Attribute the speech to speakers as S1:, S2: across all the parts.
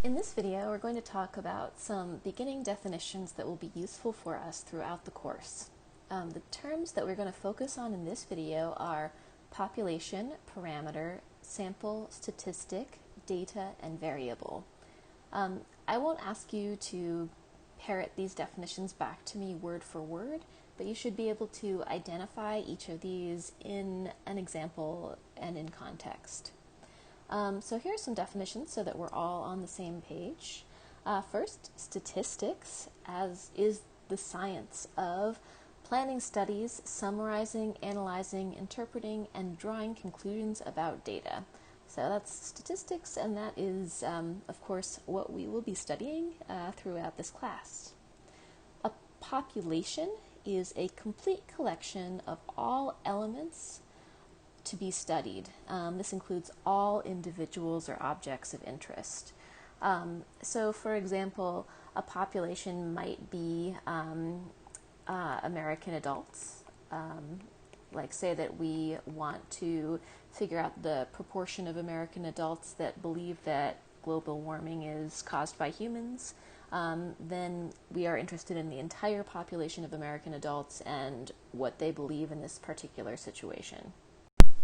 S1: In this video, we're going to talk about some beginning definitions that will be useful for us throughout the course. The terms that we're going to focus on in this video are population, parameter, sample, statistic, data, and variable. I won't ask you to parrot these definitions back to me word for word, but you should be able to identify each of these in an example and in context. So here are some definitions so that we're all on the same page. First, statistics is the science of planning studies, summarizing, analyzing, interpreting, and drawing conclusions about data. So that's statistics, and that is, of course, what we will be studying throughout this class. A population is a complete collection of all elements to be studied. This includes all individuals or objects of interest. So, for example, a population might be American adults. Like, say that we want to figure out the proportion of American adults that believe that global warming is caused by humans. Then we are interested in the entire population of American adults and what they believe in this particular situation.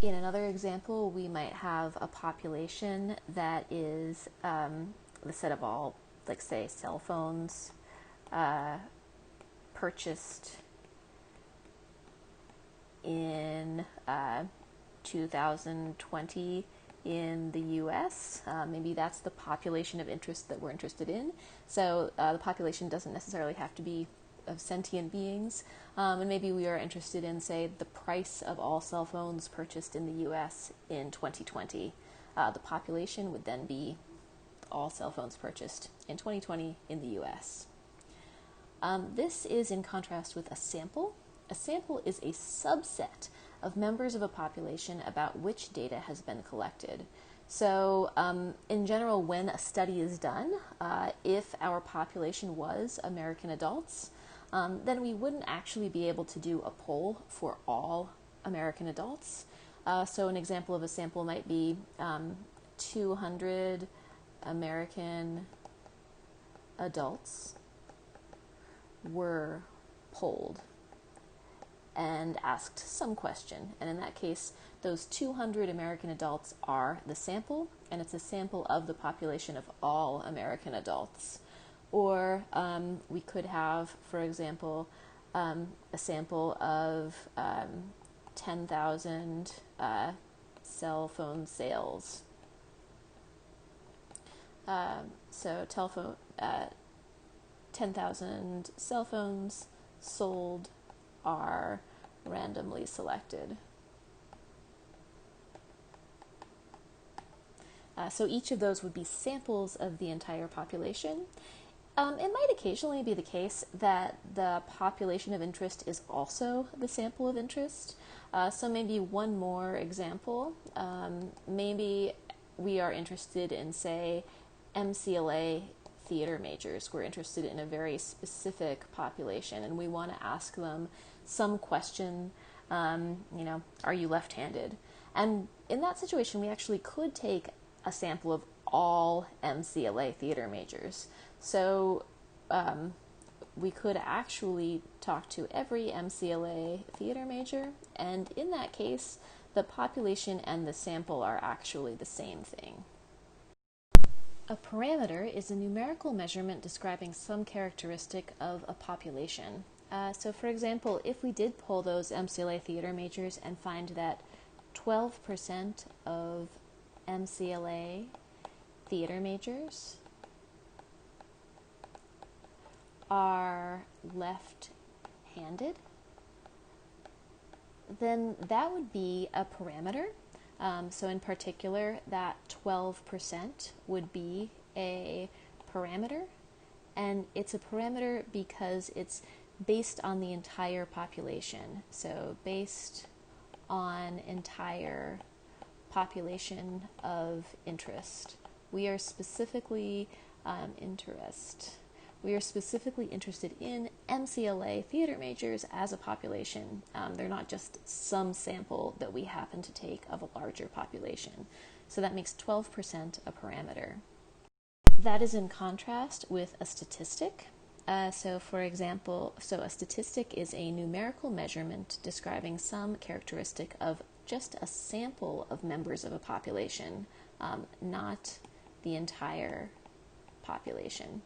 S1: In another example, we might have a population that is the set of all, like, say, cell phones purchased in 2020 in the US. Maybe that's the population of interest that we're interested in. So the population doesn't necessarily have to be of sentient beings, and maybe we are interested in, say, the price of all cell phones purchased in the US in 2020. The population would then be all cell phones purchased in 2020 in the US. This is in contrast with a sample. A sample is a subset of members of a population about which data has been collected. So in general, when a study is done, if our population was American adults, then we wouldn't actually be able to do a poll for all American adults. So an example of a sample might be 200 American adults were polled and asked some question. And in that case, those 200 American adults are the sample, and it's a sample of the population of all American adults. Or we could have, for example, a sample of 10,000 cell phone sales. So 10,000 cell phones sold are randomly selected. So each of those would be samples of the entire population. It might occasionally be the case that the population of interest is also the sample of interest. So maybe one more example. Maybe we are interested in, say, MCLA theater majors. We're interested in a very specific population, and we want to ask them some question, are you left-handed? And in that situation, we actually could take a sample of all MCLA theater majors. So we could actually talk to every MCLA theater major, and in that case, the population and the sample are actually the same thing. A parameter is a numerical measurement describing some characteristic of a population. So for example, if we did poll those MCLA theater majors and find that 12% of MCLA theater majors are left-handed, then that would be a parameter. So in particular, that 12% would be a parameter, and it's a parameter because it's based on the entire population. So based on entire population of interest. We are specifically interested in MCLA theater majors as a population. They're not just some sample that we happen to take of a larger population. So that makes 12% a parameter. That is in contrast with a statistic. So for example, a statistic is a numerical measurement describing some characteristic of just a sample of members of a population, not the entire population.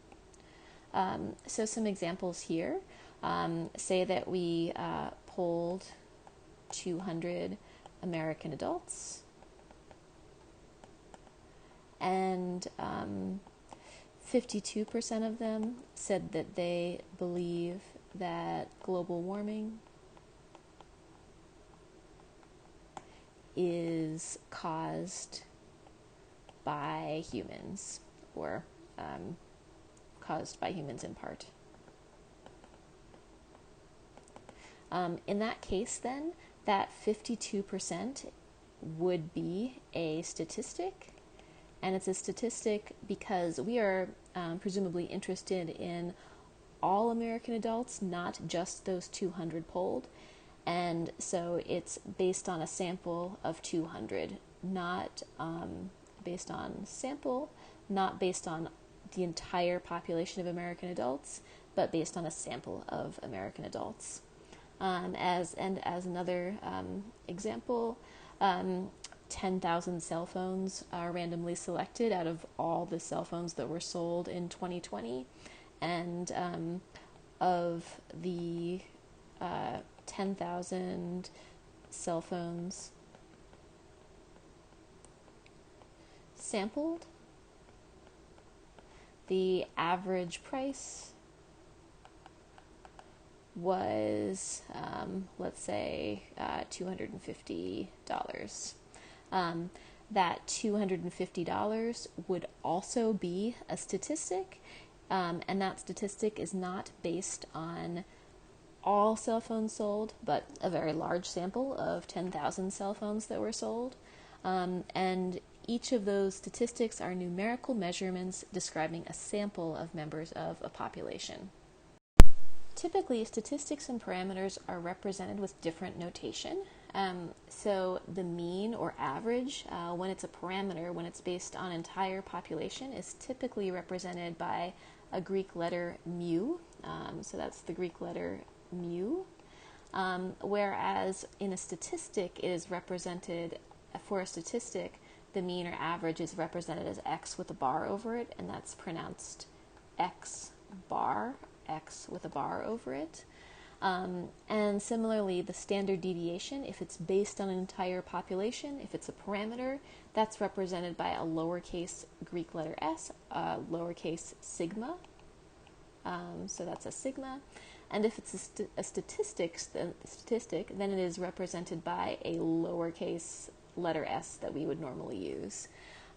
S1: So some examples here. Say that we polled 200 American adults, and 52% of them said that they believe that global warming is caused by humans, or caused by humans in part. In that case, then, that 52% would be a statistic, and it's a statistic because we are presumably interested in all American adults, not just those 200 polled, and so it's based on a sample of 200, not based on sample, not based on the entire population of American adults, but based on a sample of American adults. As another example, 10,000 cell phones are randomly selected out of all the cell phones that were sold in 2020, and of the 10,000 cell phones sampled, the average price was, let's say, $250. That $250 would also be a statistic, and that statistic is not based on all cell phones sold, but a very large sample of 10,000 cell phones that were sold. And each of those statistics are numerical measurements describing a sample of members of a population. Typically, statistics and parameters are represented with different notation. So the mean or average, when it's a parameter, when it's based on entire population, is typically represented by a Greek letter mu. So that's the Greek letter mu. Whereas in a statistic, it is represented, for a statistic, the mean or average is represented as x with a bar over it, and that's pronounced x bar, x with a bar over it. And similarly, the standard deviation, if it's based on an entire population, if it's a parameter, that's represented by a lowercase Greek letter s, lowercase sigma. So that's a sigma. And if it's a statistic, then it is represented by a lowercase letter s that we would normally use.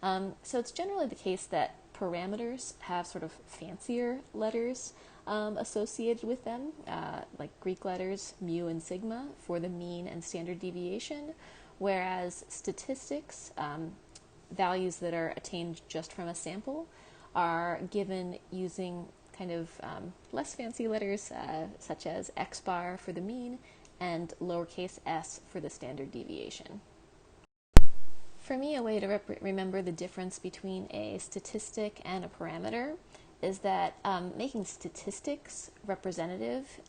S1: So it's generally the case that parameters have sort of fancier letters associated with them, like Greek letters mu and sigma for the mean and standard deviation, whereas statistics, values that are attained just from a sample, are given using kind of less fancy letters, such as x bar for the mean and lowercase s for the standard deviation. For me, a way to remember the difference between a statistic and a parameter is that making statistics representative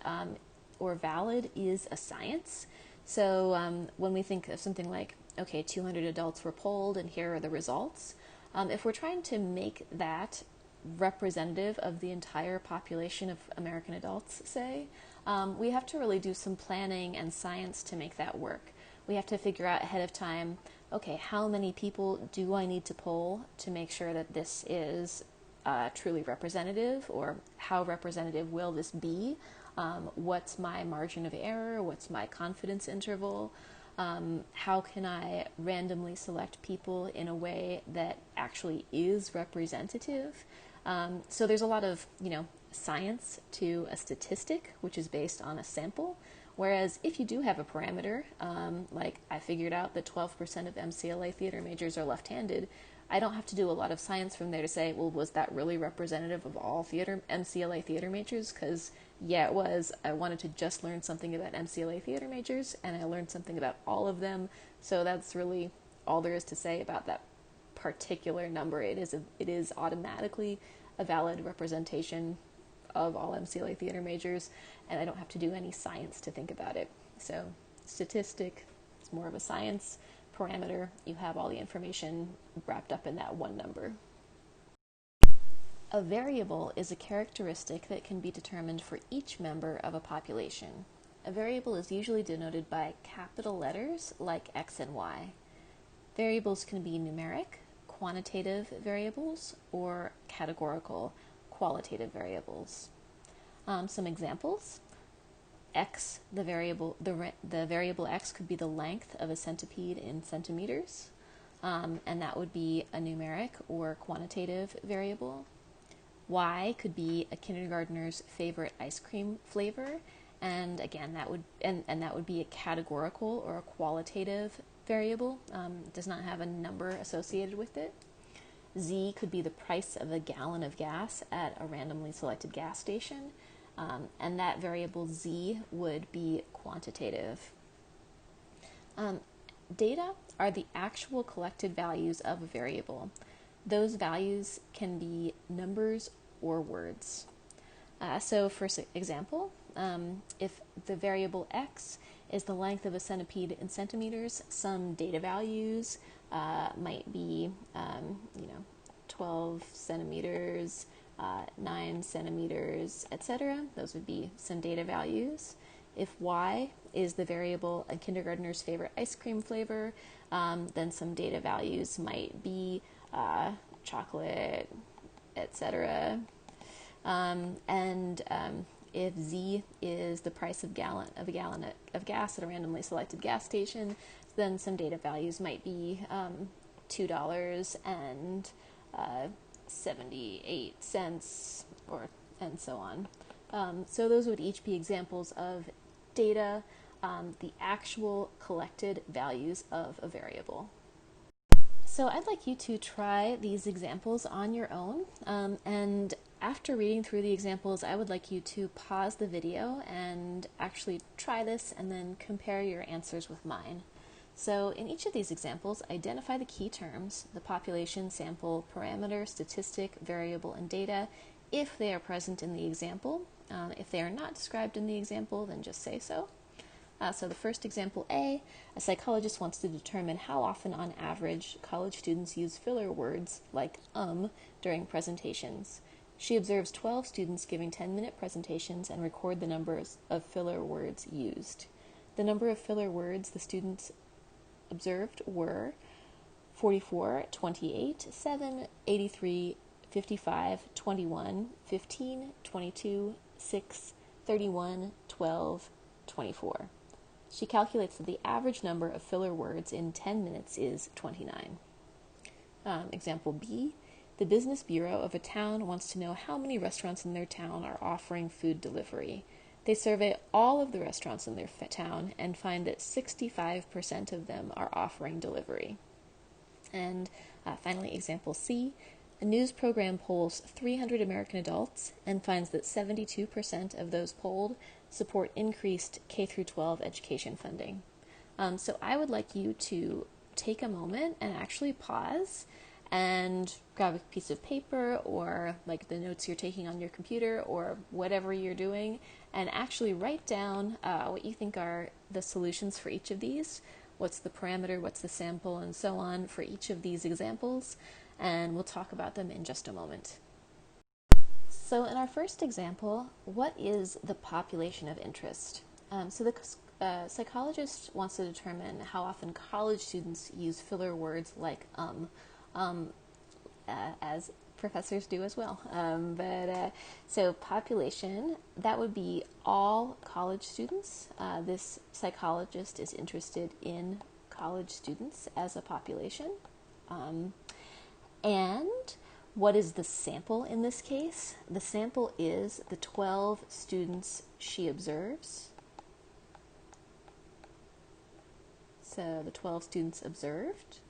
S1: or valid is a science. So when we think of something like, okay, 200 adults were polled and here are the results, if we're trying to make that representative of the entire population of American adults, say, we have to really do some planning and science to make that work. We have to figure out ahead of time, okay, how many people do I need to poll to make sure that this is truly representative, or how representative will this be? What's my margin of error? What's my confidence interval? How can I randomly select people in a way that actually is representative? So there's a lot of, science to a statistic, which is based on a sample. Whereas if you do have a parameter, like I figured out that 12% of MCLA theater majors are left-handed, I don't have to do a lot of science from there to say, well, was that really representative of all MCLA theater majors? Because, yeah, it was. I wanted to just learn something about MCLA theater majors, and I learned something about all of them, so that's really all there is to say about that particular number. It is automatically a valid representation of all MCLA theater majors, and I don't have to do any science to think about it. So statistic is more of a science. Parameter, you have all the information wrapped up in that one number. A variable is a characteristic that can be determined for each member of a population. A variable is usually denoted by capital letters like X and Y. Variables can be numeric, quantitative variables, or categorical, qualitative variables. Some examples: X, the variable X could be the length of a centipede in centimeters, and that would be a numeric or quantitative variable. Y could be a kindergartner's favorite ice cream flavor, and again that would be a categorical or a qualitative variable. It does not have a number associated with it. Z could be the price of a gallon of gas at a randomly selected gas station, and that variable Z would be quantitative. Data are the actual collected values of a variable. Those values can be numbers or words. So for example, if the variable X is the length of a centipede in centimeters, some data values might be 12 centimeters, 9 centimeters, etc. Those would be some data values. If Y is the variable a kindergartner's favorite ice cream flavor, then some data values might be chocolate, etc. If Z is the price of a gallon of gas at a randomly selected gas station, then some data values might be $2.78 and so on. So those would each be examples of data, the actual collected values of a variable. So I'd like you to try these examples on your own, and after reading through the examples, I would like you to pause the video and actually try this and then compare your answers with mine. So in each of these examples, identify the key terms, the population, sample, parameter, statistic, variable, and data, if they are present in the example. If they are not described in the example, then just say so. So the first example A psychologist wants to determine how often on average college students use filler words like during presentations. She observes 12 students giving 10-minute presentations and record the numbers of filler words used. The number of filler words the students observed were 44, 28, 7, 83, 55, 21, 15, 22, 6, 31, 12, 24. She calculates that the average number of filler words in 10 minutes is 29. Example B, the business bureau of a town wants to know how many restaurants in their town are offering food delivery. They survey all of the restaurants in their town and find that 65% of them are offering delivery. And finally, example C, a news program polls 300 American adults and finds that 72% of those polled support increased K-12 education funding. So I would like you to take a moment and actually pause and grab a piece of paper or like the notes you're taking on your computer or whatever you're doing, and actually write down what you think are the solutions for each of these. What's the parameter, what's the sample, and so on for each of these examples, and we'll talk about them in just a moment. So in our first example, what is the population of interest? So the psychologist wants to determine how often college students use filler words like as professors do as well. So population, that would be all college students. This psychologist is interested in college students as a population. And what is the sample in this case? The sample is the 12 students she observes. So the 12 students observed.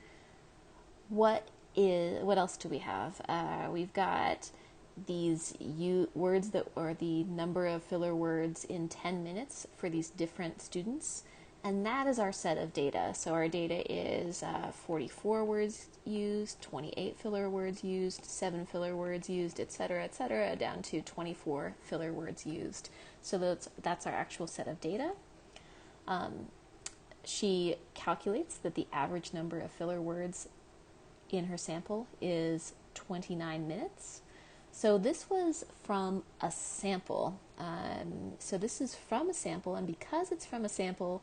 S1: What else do we have? We've got these words that are the number of filler words in 10 minutes for these different students. And that is our set of data. So our data is 44 words used, 28 filler words used, 7 filler words used, etc., down to 24 filler words used. So that's our actual set of data. She calculates that the average number of filler words in her sample is 29 minutes. So this was from a sample. So this is from a sample, and because it's from a sample,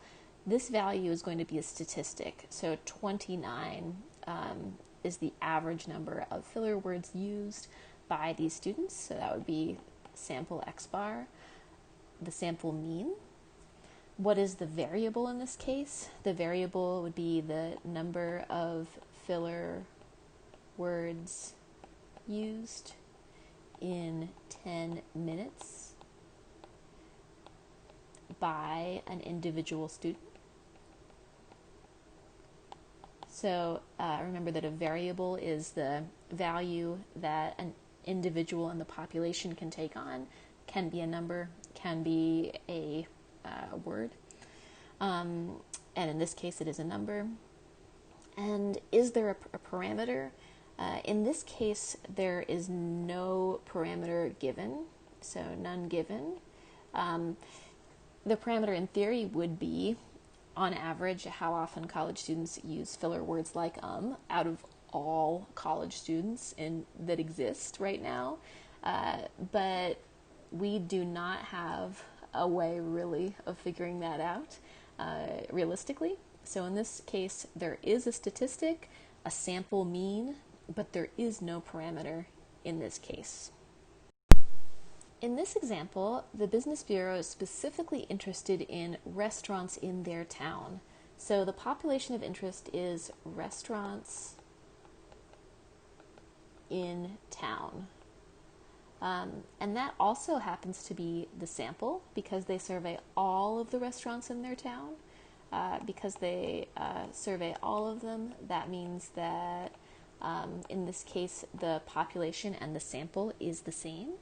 S1: this value is going to be a statistic. So 29 is the average number of filler words used by these students. So that would be sample x bar, the sample mean. What is the variable in this case? The variable would be the number of filler words used in 10 minutes by an individual student. So remember that a variable is the value that an individual in the population can take on. Can be a number, can be a word. And in this case, it is a number. And is there a parameter? In this case, there is no parameter given, so none given. The parameter in theory would be, on average, how often college students use filler words like out of all college students that exist right now. But we do not have a way really of figuring that out realistically. So in this case, there is a statistic, a sample mean, but there is no parameter in this case. In this example, the Business Bureau is specifically interested in restaurants in their town. So the population of interest is restaurants in town. And that also happens to be the sample because they survey all of the restaurants in their town. Because they survey all of them, that means that in this case, the population and the sample is the same.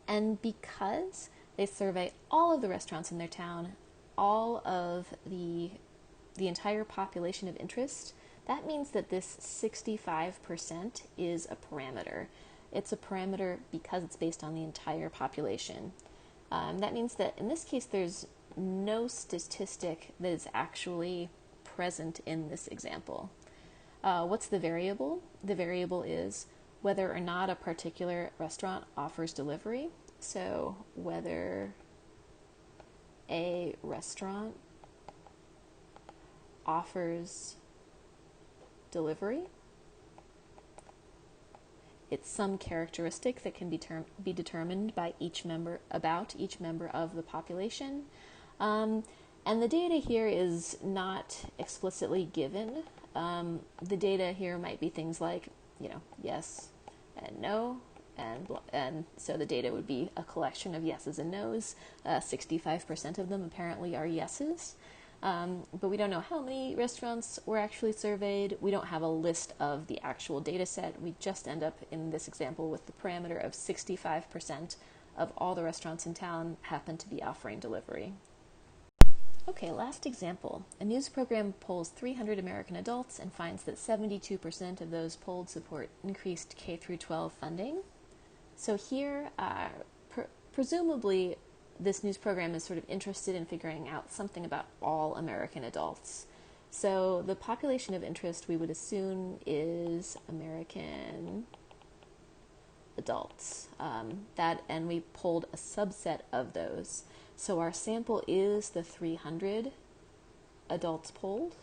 S1: And because they survey all of the restaurants in their town, all of the entire population of interest, that means that this 65% is a parameter. It's a parameter because it's based on the entire population. That means that in this case, there's no statistic that is actually present in this example. What's the variable? The variable is whether or not a particular restaurant offers delivery. So whether a restaurant offers delivery. It's some characteristic that can be determined by each member of the population. And the data here is not explicitly given. The data here might be things like, yes and no, and so the data would be a collection of yeses and nos. 65% of them apparently are yeses. But we don't know how many restaurants were actually surveyed. We don't have a list of the actual data set. We just end up in this example with the parameter of 65% of all the restaurants in town happen to be offering delivery. Okay, last example. A news program polls 300 American adults and finds that 72% of those polled support increased K-12 funding. So here, presumably, this news program is sort of interested in figuring out something about all American adults. So the population of interest we would assume is American adults. And we polled a subset of those. So our sample is the 300 adults polled.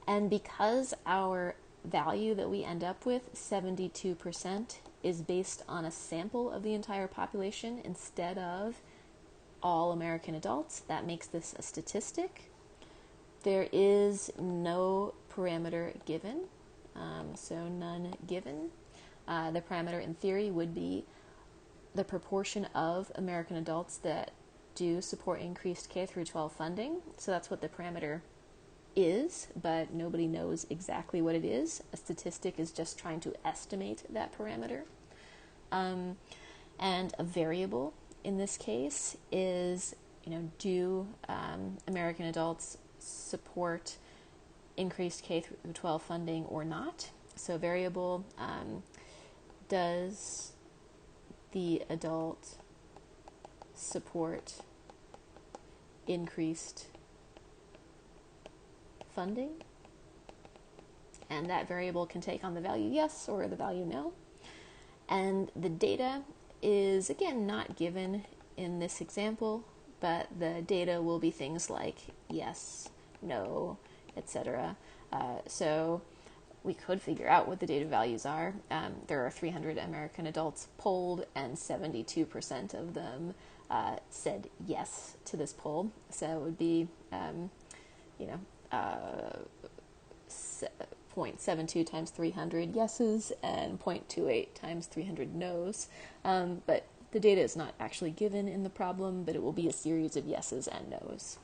S1: And because our value that we end up with, 72%, is based on a sample of the entire population instead of all American adults, that makes this a statistic. There is no parameter given, so none given. The parameter in theory would be the proportion of American adults that do support increased K-12 funding. So that's what the parameter is, but nobody knows exactly what it is. A statistic is just trying to estimate that parameter. And a variable in this case is do American adults support increased K through 12 funding or not? So variable, does the adult support increased funding? And that variable can take on the value yes or the value no. And the data is, again, not given in this example, but the data will be things like yes, no, etc. So we could figure out what the data values are. There are 300 American adults polled, and 72% of them said yes to this poll. So it would be, 0.72 times 300 yeses and 0.28 times 300 no's. But the data is not actually given in the problem, but it will be a series of yeses and no's.